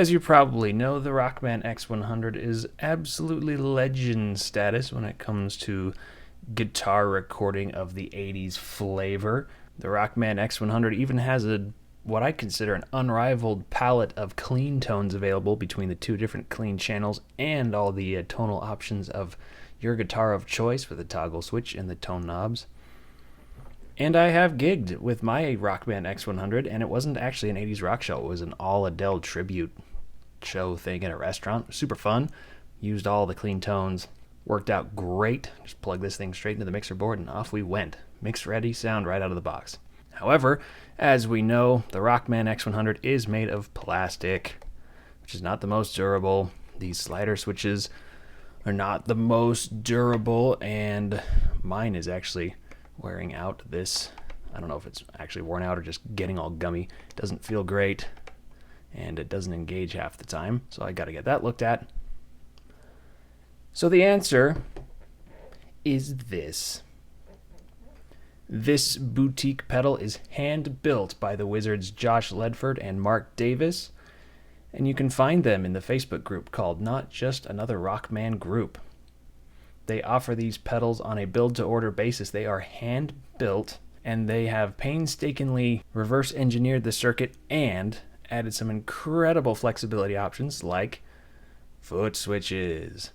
As you probably know, the Rockman X100 is absolutely legend status when it comes to guitar recording of the 80s flavor. The Rockman X100 even has what I consider an unrivaled palette of clean tones available between the two different clean channels and all the tonal options of your guitar of choice with the toggle switch and the tone knobs. And I have gigged with my Rockman X100, and it wasn't actually an 80s rock show. It was an all Adele tribute show thing at a restaurant. Super fun. Used all the clean tones. Worked out great. Just plug this thing straight into the mixer board, and off we went. Mix ready, sound right out of the box. However, as we know, the Rockman X100 is made of plastic, which is not the most durable. These slider switches are not the most durable, and mine is actually wearing out. This, I don't know if it's actually worn out or just getting all gummy. It doesn't feel great, and it doesn't engage half the time, so I gotta get that looked at. So the answer is this. This boutique pedal is hand-built by the wizards Josh Ledford and Mark Davis, and you can find them in the Facebook group called Not Just Another Rockman Group. They offer these pedals on a build-to-order basis. They are hand-built, and they have painstakingly reverse-engineered the circuit and added some incredible flexibility options like foot switches,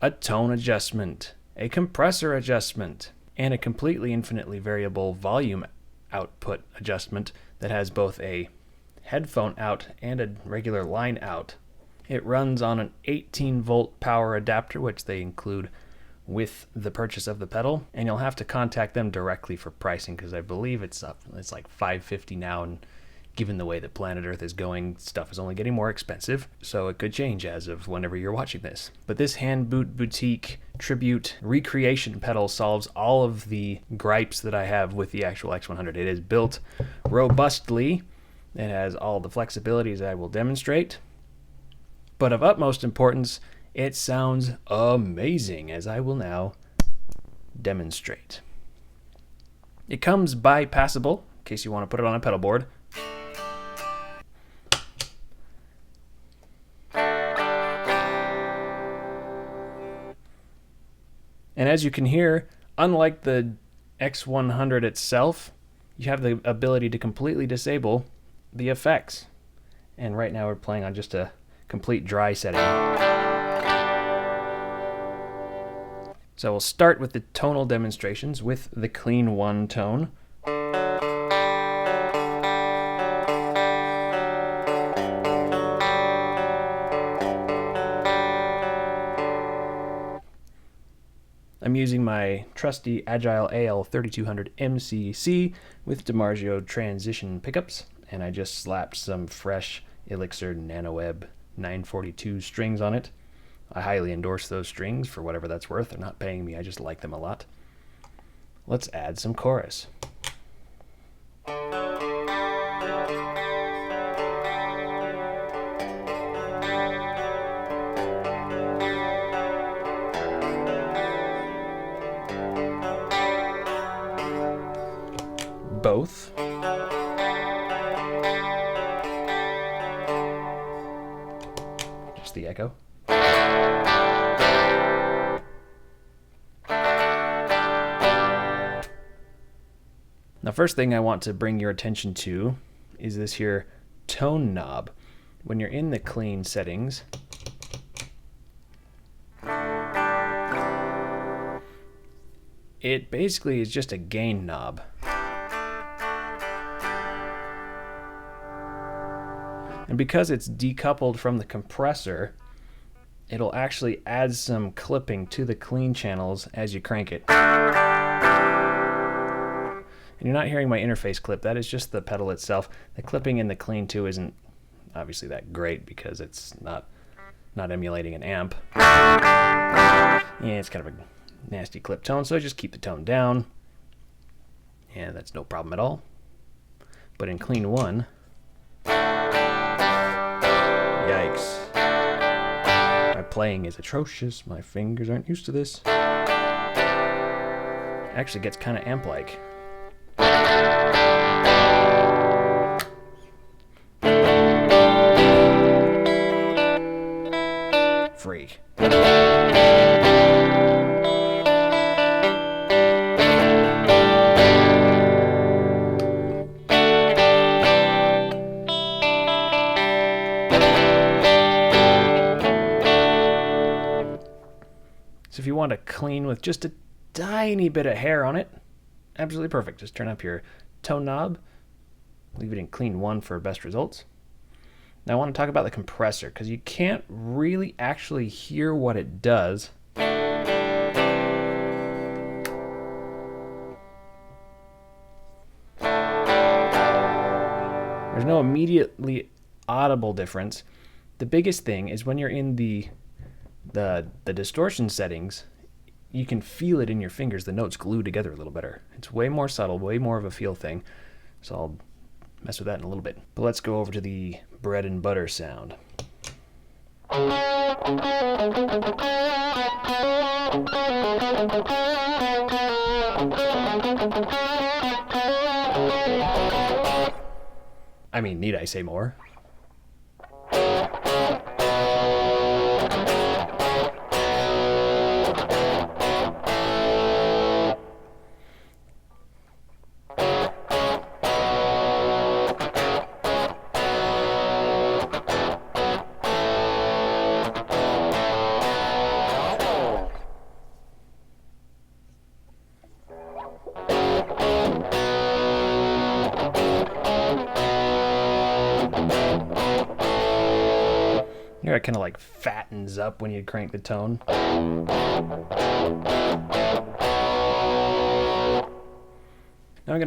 a tone adjustment, a compressor adjustment, and a completely infinitely variable volume output adjustment that has both a headphone out and a regular line out. It runs on an 18-volt power adapter, which they include with the purchase of the pedal, and you'll have to contact them directly for pricing because I believe it's like $550 now, and given the way that planet Earth is going, stuff is only getting more expensive, so it could change as of whenever you're watching this. But this hand boutique tribute recreation pedal solves all of the gripes that I have with the actual X100. It is built robustly. It has all the flexibilities I will demonstrate. But of utmost importance, it sounds amazing, as I will now demonstrate. It comes bypassable, in case you want to put it on a pedal board. And as you can hear, unlike the X100 itself, you have the ability to completely disable the effects. And right now we're playing on just a complete dry setting. So we'll start with the tonal demonstrations with the clean one tone. I'm using my trusty Agile AL 3200 MCC with DiMarzio transition pickups, and I just slapped some fresh Elixir NanoWeb 942 strings on it. I highly endorse those strings for whatever that's worth. They're not paying me, I just like them a lot. Let's add some chorus. Both. Just the echo. Now, first thing I want to bring your attention to is this here tone knob. When you're in the clean settings, it basically is just a gain knob. And because it's decoupled from the compressor, it'll actually add some clipping to the clean channels as you crank it. And you're not hearing my interface clip, that is just the pedal itself. The clipping in the clean 2 isn't obviously that great because it's not emulating an amp. Yeah, it's kind of a nasty clip tone, so just keep the tone down. And that's no problem at all. But in clean 1, yikes. My playing is atrocious. My fingers aren't used to this. It actually gets kind of amp-like. if you want to clean with just a tiny bit of hair on it, absolutely perfect. Just turn up your tone knob, leave it in clean 1 for best results. Now I want to talk about the compressor, because you can't really actually hear what it does. There's no immediately audible difference. The biggest thing is when you're in the distortion settings, you can feel it in your fingers. The notes glue together a little better. It's way more subtle, way more of a feel thing. So I'll mess with that in a little bit. But let's go over to the bread and butter sound. I mean, need I say more? Here it kind of like fattens up when you crank the tone. Now I'm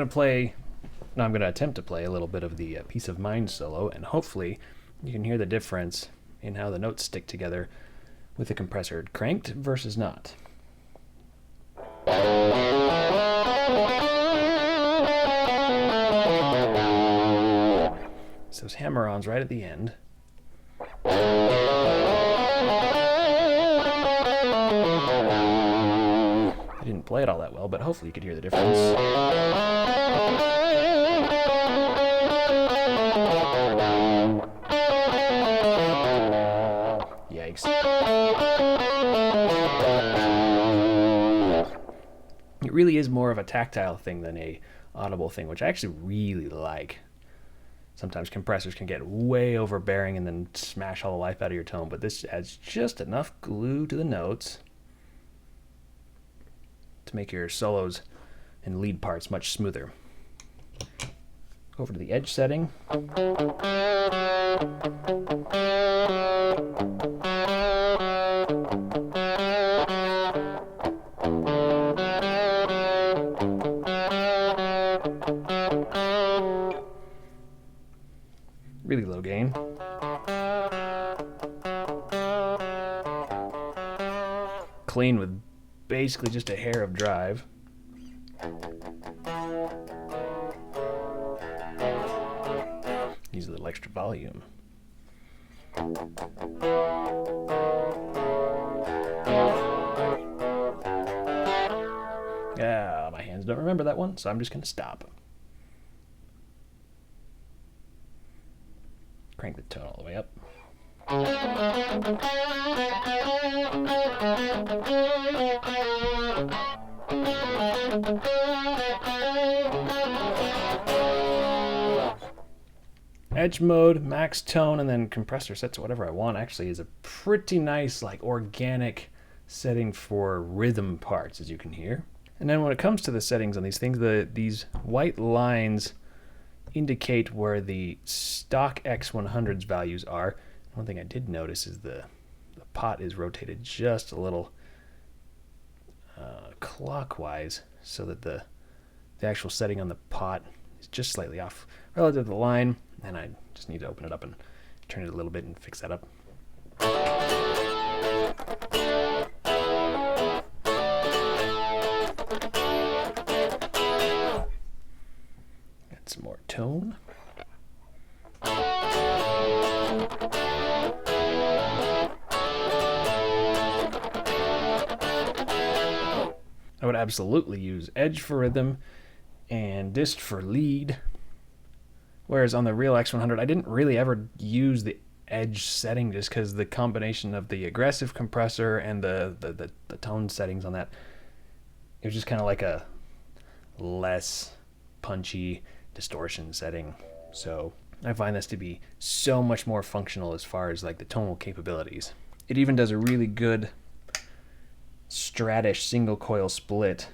going to attempt to play a little bit of the Peace of Mind solo, and hopefully you can hear the difference in how the notes stick together with the compressor cranked versus not. So those hammer-ons right at the end. I didn't play it all that well, but hopefully you could hear the difference. Yikes. It really is more of a tactile thing than a audible thing, which I actually really like. Sometimes compressors can get way overbearing and then smash all the life out of your tone, but this adds just enough glue to the notes to make your solos and lead parts much smoother. Go over to the edge setting. Really low gain. Clean with basically just a hair of drive. Use a little extra volume. Yeah, my hands don't remember that one, so I'm just going to stop. Crank the tone all the way up. Edge mode, max tone, and then compressor set to whatever I want actually is a pretty nice, like, organic setting for rhythm parts, as you can hear. And then when it comes to the settings on these things, these white lines indicate where the stock X100's values are. One thing I did notice is the pot is rotated just a little clockwise, so that the actual setting on the pot is just slightly off relative to the line, and I just need to open it up and turn it a little bit and fix that up. Got some more tone. I would absolutely use edge for rhythm and dist for lead. Whereas on the real X100, I didn't really ever use the edge setting just because the combination of the aggressive compressor and the tone settings on that, it was just kind of like a less punchy distortion setting. So I find this to be so much more functional as far as like the tonal capabilities. It even does a really good Stratish single coil split.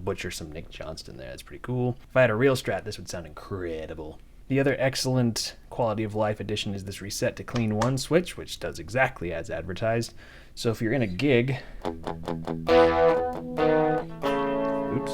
Butcher some Nick Johnston there. That's pretty cool. If I had a real Strat, this would sound incredible. The other excellent quality of life addition is this reset to clean one switch, which does exactly as advertised. So if you're in a gig, oops.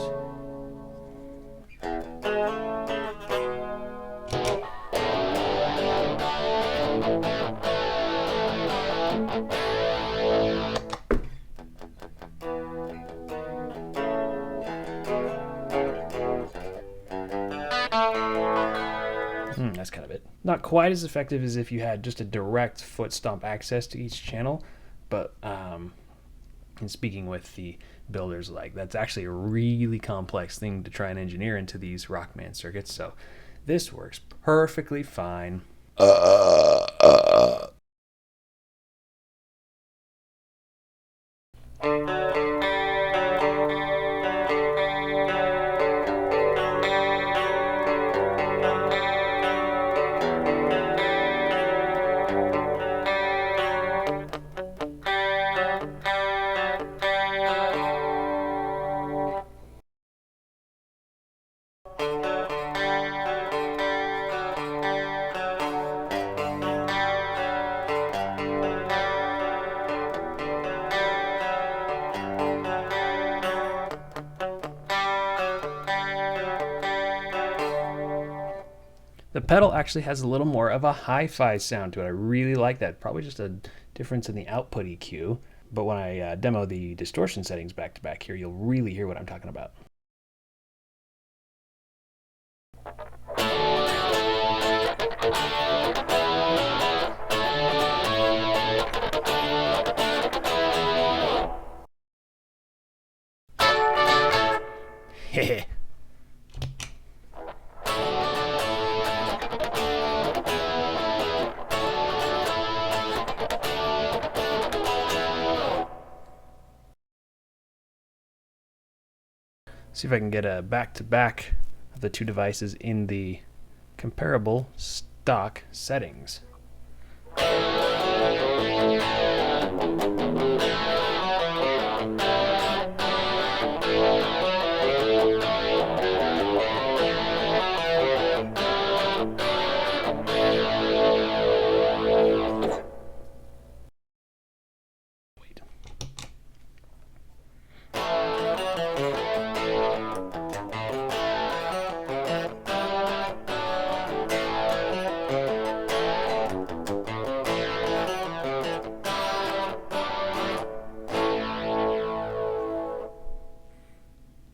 That's kind of it. Not quite as effective as if you had just a direct foot stomp access to each channel, but in speaking with the builders, like, that's actually a really complex thing to try and engineer into these Rockman circuits, so this works perfectly fine. The pedal actually has a little more of a hi-fi sound to it. I really like that. Probably just a difference in the output EQ. But when I demo the distortion settings back to back here, you'll really hear what I'm talking about. Hehe. See if I can get a back-to-back of the two devices in the comparable stock settings.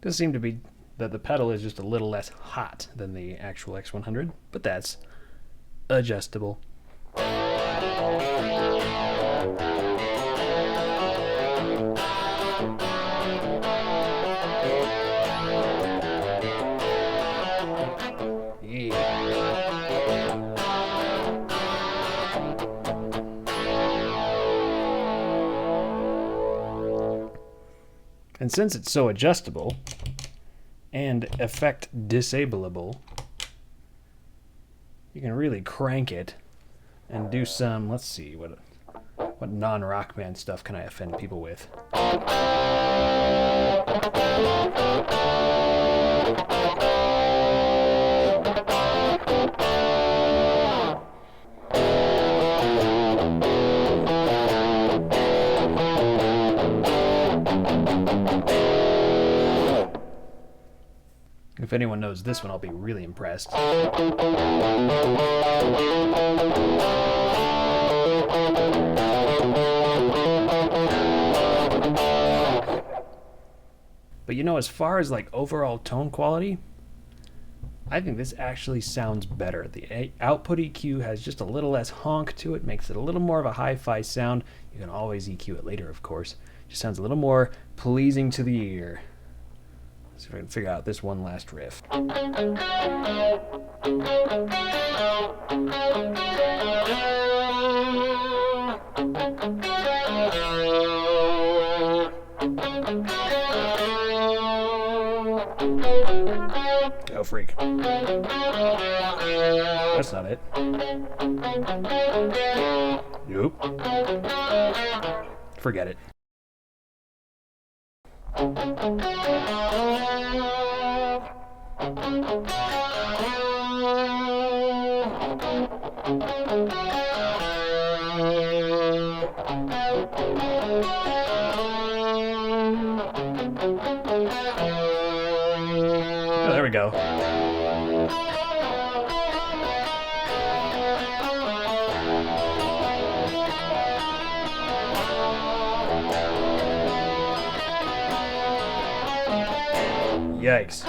Does seem to be that the pedal is just a little less hot than the actual X100, but that's adjustable. And since it's so adjustable and effect disableable, you can really crank it and do some, let's see, what non-Rockman stuff can I offend people with? If anyone knows this one, I'll be really impressed. But you know, as far as like overall tone quality, I think this actually sounds better. The output EQ has just a little less honk to it, makes it a little more of a hi-fi sound. You can always EQ it later, of course. Just sounds a little more pleasing to the ear. See if I can figure out this one last riff. freak. That's not it. Nope. Forget it. Oh, there we go. Yikes.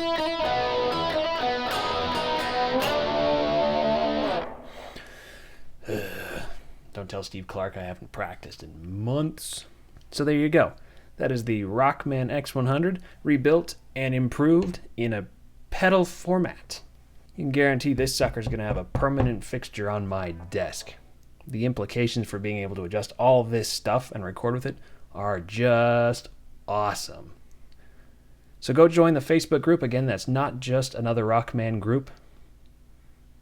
Don't tell Steve Clark I haven't practiced in months. So there you go. That is the Rockman X100 rebuilt and improved in a pedal format. You can guarantee this sucker's going to have a permanent fixture on my desk. The implications for being able to adjust all this stuff and record with it are just awesome. So go join the Facebook group. Again, that's Not Just Another Rockman Group.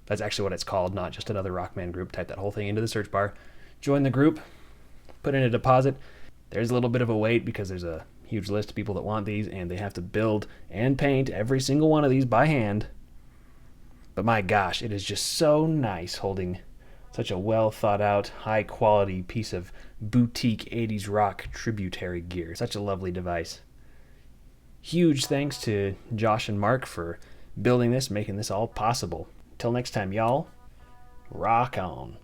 That's actually what it's called, Not Just Another Rockman Group. Type that whole thing into the search bar. Join the group. Put in a deposit. There's a little bit of a wait because there's a huge list of people that want these, and they have to build and paint every single one of these by hand. But my gosh, it is just so nice holding such a well thought out, high quality piece of boutique 80s rock tributary gear. Such a lovely device. Huge thanks to Josh and Mark for building this, making this all possible. Till next time, y'all, rock on.